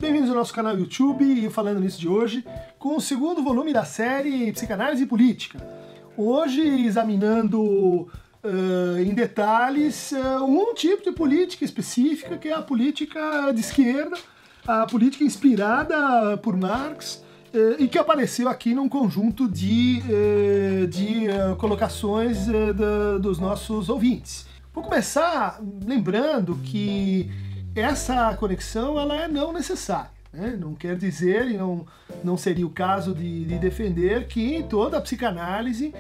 Bem-vindos ao nosso canal YouTube e Falando Nisso de hoje, com o segundo volume da série Psicanálise e Política. Hoje examinando em detalhes um tipo de política específica, que é a política de esquerda, a política inspirada por Marx, e que apareceu aqui num conjunto de colocações dos nossos ouvintes. Vou começar lembrando que essa conexão ela é não necessária, né? Não quer dizer, e não seria o caso de defender que toda a psicanálise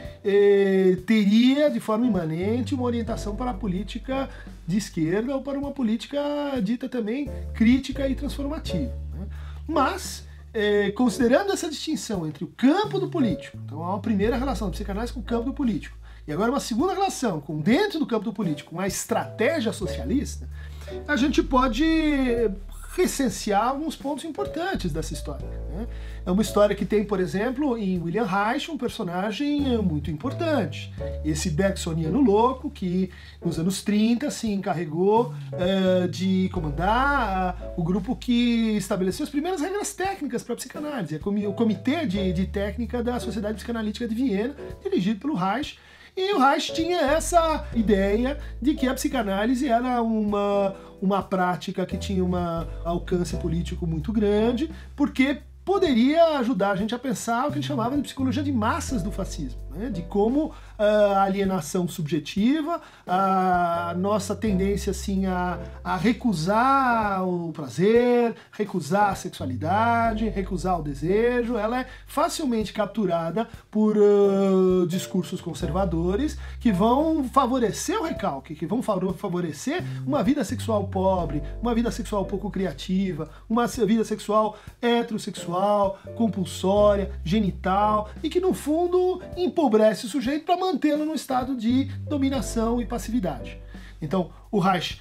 teria de forma imanente uma orientação para a política de esquerda ou para uma política dita também crítica e transformativa, né? Mas, considerando essa distinção entre o campo do político, então há uma primeira relação da psicanálise com o campo do político, e agora uma segunda relação com dentro do campo do político, uma estratégia socialista, a gente pode recensear alguns pontos importantes dessa história, né? É uma história que tem, por exemplo, em William Reich, um personagem muito importante. Esse bergsoniano louco que, nos anos 30, se encarregou de comandar o grupo que estabeleceu as primeiras regras técnicas para a psicanálise, o Comitê de Técnica da Sociedade Psicanalítica de Viena, dirigido pelo Reich. E o Reich tinha essa ideia de que a psicanálise era uma prática que tinha um alcance político muito grande, porque poderia ajudar a gente a pensar o que ele chamava de psicologia de massas do fascismo, né? De como a alienação subjetiva, a nossa tendência assim, a recusar o prazer, recusar a sexualidade, recusar o desejo, ela é facilmente capturada por discursos conservadores que vão favorecer o recalque, que vão favorecer uma vida sexual pobre, uma vida sexual pouco criativa, uma vida sexual heterossexual, compulsória, genital, e que no fundo empobrece o sujeito para mantê-lo num estado de dominação e passividade. Então, o Reich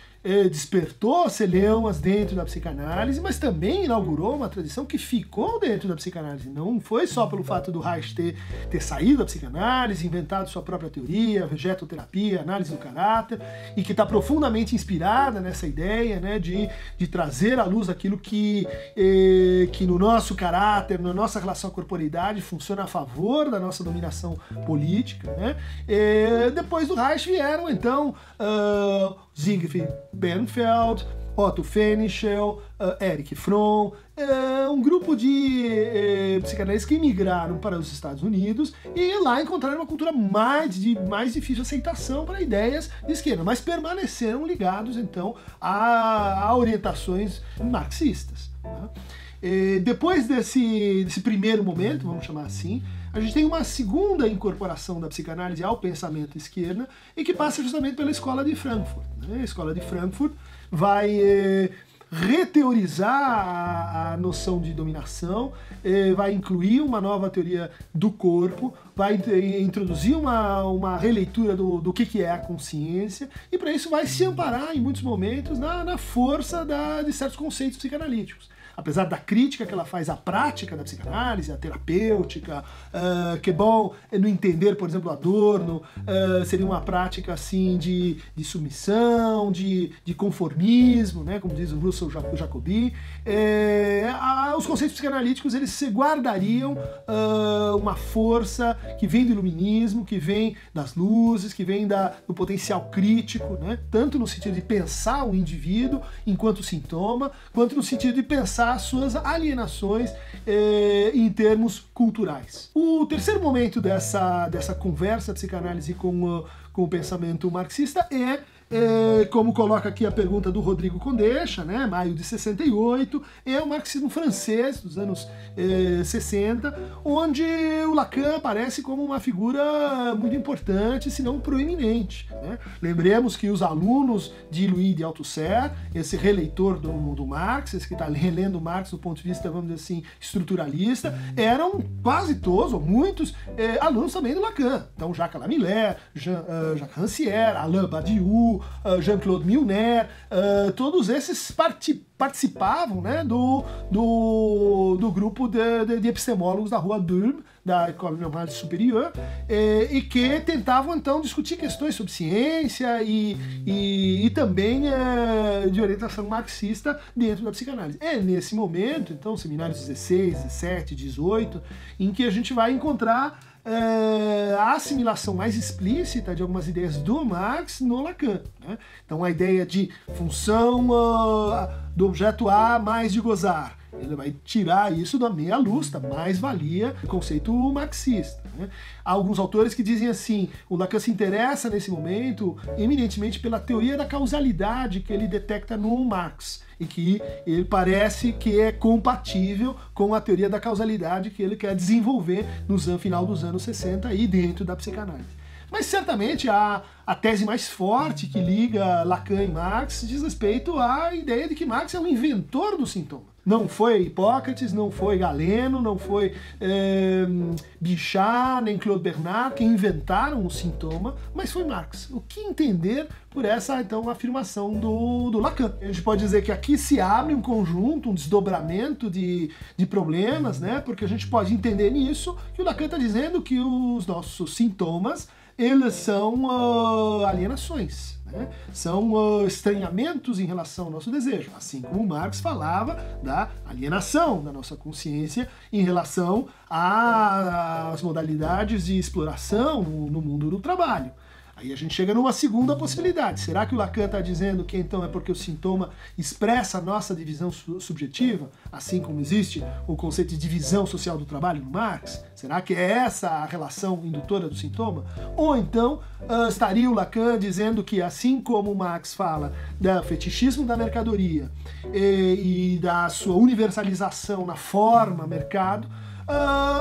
despertou celeumas dentro da psicanálise, mas também inaugurou uma tradição que ficou dentro da psicanálise. Não foi só pelo fato do Reich ter saído da psicanálise, inventado sua própria teoria, vegetoterapia, análise do caráter, e que está profundamente inspirada nessa ideia, né, de trazer à luz aquilo que no nosso caráter, na nossa relação à corporeidade, funciona a favor da nossa dominação política, né? Depois do Reich vieram, então, Siegfried Bernfeld, Otto Pfennischel, Erich Fromm, um grupo de psicanalistas que migraram para os Estados Unidos e lá encontraram uma cultura mais difícil de aceitação para ideias de esquerda, mas permaneceram ligados então a orientações marxistas, né? Depois desse primeiro momento, vamos chamar assim, a gente tem uma segunda incorporação da psicanálise ao pensamento esquerda e que passa justamente pela Escola de Frankfurt, né? A Escola de Frankfurt vai reteorizar a noção de dominação, vai incluir uma nova teoria do corpo, vai introduzir uma releitura do que é a consciência, e para isso vai se amparar em muitos momentos na força de certos conceitos psicanalíticos. Apesar da crítica que ela faz à prática da psicanálise, à terapêutica, que é bom não entender, por exemplo, Adorno, seria uma prática assim de submissão, de conformismo, né, como diz o Russell Jacobi. Os conceitos psicanalíticos eles se guardariam uma força que vem do iluminismo, que vem das luzes, que vem do potencial crítico, né, tanto no sentido de pensar o indivíduo enquanto sintoma, quanto no sentido de pensar as suas alienações em termos culturais. O terceiro momento dessa conversa de psicanálise com o pensamento marxista como coloca aqui a pergunta do Rodrigo Condeixa, né, maio de 68, é o marxismo francês dos anos 60, onde o Lacan aparece como uma figura muito importante, se não proeminente, né? Lembremos que os alunos de Louis de Althusser, esse releitor do Marx, esse que está relendo Marx do ponto de vista, vamos dizer assim, estruturalista, eram quase todos, ou muitos, alunos também do Lacan. Então, Jacques Lamillard, Jacques Rancière, Alain Badiou, Jean-Claude Milner, todos esses participavam, né, do grupo de epistemólogos da Rua Bülm, da École Normale Supérieure, e que tentavam então discutir questões sobre ciência e também de orientação marxista dentro da psicanálise. É nesse momento, então, seminários 16, 17, 18, em que a gente vai encontrar a assimilação mais explícita de algumas ideias do Marx no Lacan, né? Então a ideia de função do objeto A mais de gozar, ele vai tirar isso da meia-luz, da mais-valia do conceito marxista, né? Há alguns autores que dizem assim, o Lacan se interessa nesse momento eminentemente pela teoria da causalidade que ele detecta no Marx, e que ele parece que é compatível com a teoria da causalidade que ele quer desenvolver no final dos anos 60 e dentro da psicanálise. Mas certamente a tese mais forte que liga Lacan e Marx diz respeito à ideia de que Marx é o inventor do sintoma. Não foi Hipócrates, não foi Galeno, não foi Bichat, nem Claude Bernard que inventaram o sintoma, mas foi Marx. O que entender por essa, então, afirmação do Lacan? A gente pode dizer que aqui se abre um conjunto, um desdobramento de problemas, né? Porque a gente pode entender nisso que o Lacan está dizendo que os nossos sintomas, eles são alienações, né? São estranhamentos em relação ao nosso desejo, assim como Marx falava da alienação da nossa consciência em relação às modalidades de exploração no mundo do trabalho. Aí a gente chega numa segunda possibilidade. Será que o Lacan está dizendo que então é porque o sintoma expressa a nossa divisão subjetiva, assim como existe o conceito de divisão social do trabalho no Marx? Será que é essa a relação indutora do sintoma? Ou então estaria o Lacan dizendo que, assim como Marx fala do fetichismo da mercadoria e da sua universalização na forma mercado,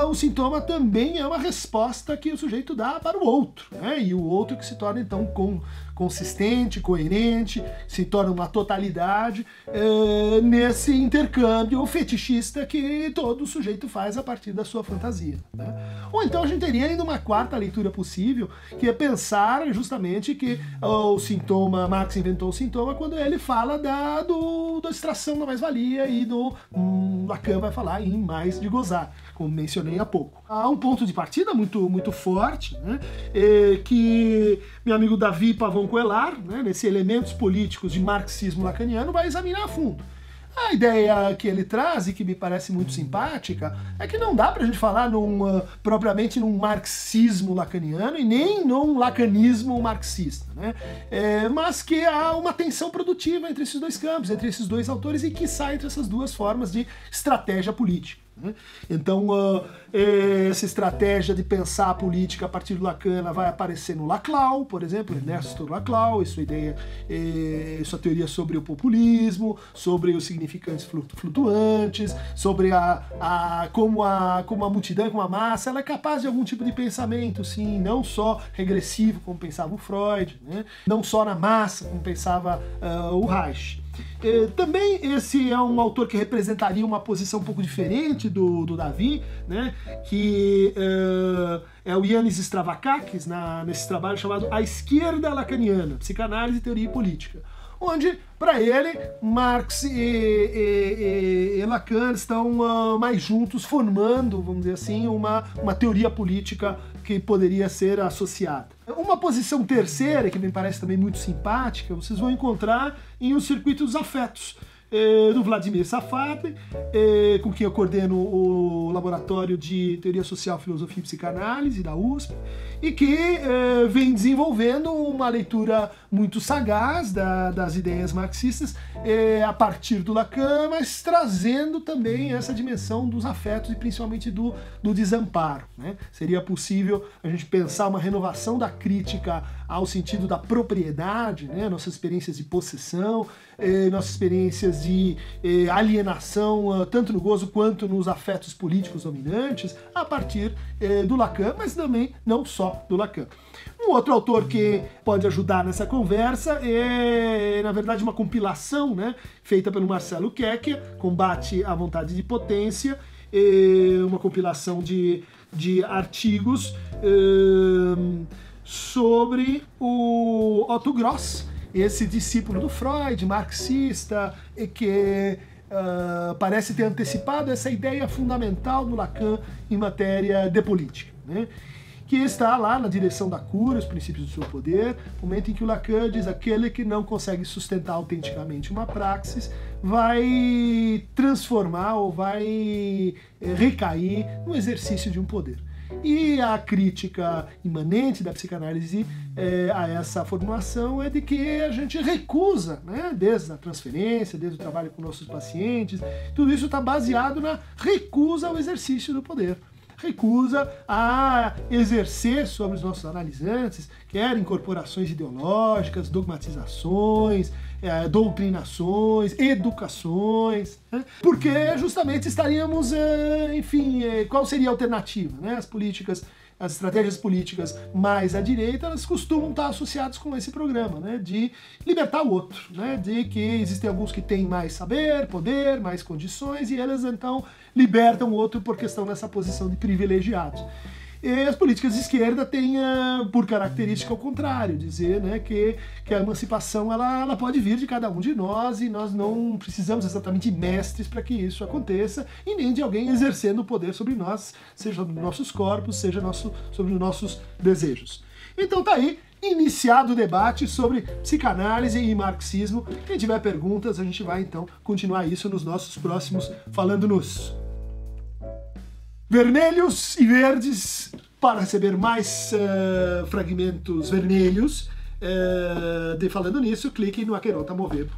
o sintoma também é uma resposta que o sujeito dá para o outro, né? E o outro que se torna então consistente, coerente, se torna uma totalidade nesse intercâmbio fetichista que todo sujeito faz a partir da sua fantasia, né? Ou então a gente teria ainda uma quarta leitura possível, que é pensar justamente que o sintoma, Marx inventou o sintoma quando ele fala da extração da mais-valia e Lacan vai falar em mais de gozar, como mencionei há pouco. Há um ponto de partida muito forte, né, que meu amigo Davi Pavão Coellar, né, nesse Elementos Políticos de Marxismo Lacaniano, vai examinar a fundo. A ideia que ele traz, e que me parece muito simpática, é que não dá pra gente falar propriamente num marxismo lacaniano e nem num lacanismo marxista, né? Mas que há uma tensão produtiva entre esses dois campos, entre esses dois autores, e que sai entre essas duas formas de estratégia política, né? Então, essa estratégia de pensar a política a partir do Lacan vai aparecer no Laclau, por exemplo, Ernesto Laclau, e sua teoria sobre o populismo, sobre os significantes flutuantes, sobre como a multidão, como a massa, ela é capaz de algum tipo de pensamento, sim, não só regressivo, como pensava o Freud, né? Não só na massa, como pensava o Reich. Também esse é um autor que representaria uma posição um pouco diferente do Davi, né? Que é o Yanis Stravakakis, nesse trabalho chamado A Esquerda Lacaniana, Psicanálise, Teoria e Política, onde, para ele, Marx e Lacan estão mais juntos, formando, vamos dizer assim, uma teoria política que poderia ser associada. Uma posição terceira, que me parece também muito simpática, vocês vão encontrar em O Circuito dos Afetos, do Vladimir Safadli, com quem eu coordeno o Laboratório de Teoria Social, Filosofia e Psicanálise da USP, e que vem desenvolvendo uma leitura muito sagaz das ideias marxistas a partir do Lacan, mas trazendo também essa dimensão dos afetos e principalmente do desamparo, né? Seria possível a gente pensar uma renovação da crítica ao sentido da propriedade, né? Nossas experiências de possessão, nossas experiências de alienação, tanto no gozo quanto nos afetos políticos dominantes, a partir do Lacan, mas também não só do Lacan. Um outro autor que pode ajudar nessa conversa é, na verdade, uma compilação, né, feita pelo Marcelo Kekia, Combate à Vontade de Potência, uma compilação de artigos sobre o Otto Gross, esse discípulo do Freud, marxista, e que parece ter antecipado essa ideia fundamental do Lacan em matéria de política, né? Que está lá na direção da cura, os princípios do seu poder, momento em que o Lacan diz: aquele que não consegue sustentar autenticamente uma praxis vai transformar ou vai recair no exercício de um poder. E a crítica imanente da psicanálise a essa formulação é de que a gente recusa, né, desde a transferência, desde o trabalho com nossos pacientes, tudo isso está baseado na recusa ao exercício do poder. Recusa a exercer sobre os nossos analisantes, quer incorporações ideológicas, dogmatizações, doutrinações, educações, né? Porque justamente estaríamos, enfim, qual seria a alternativa, né? As estratégias políticas mais à direita, elas costumam estar associadas com esse programa, né, de libertar o outro, né, de que existem alguns que têm mais saber, poder, mais condições, e elas então libertam o outro porque estão nessa posição de privilegiados. E as políticas de esquerda têm, por característica, ao contrário, dizer, né, que a emancipação ela pode vir de cada um de nós e nós não precisamos exatamente de mestres para que isso aconteça e nem de alguém exercendo o poder sobre nós, seja sobre nossos corpos, seja sobre os nossos desejos. Então tá aí, iniciado o debate sobre psicanálise e marxismo. Quem tiver perguntas, a gente vai então continuar isso nos nossos próximos Falando-nos. Vermelhos e verdes, para receber mais fragmentos vermelhos de Falando Nisso, clique no Aqueronta Movebo.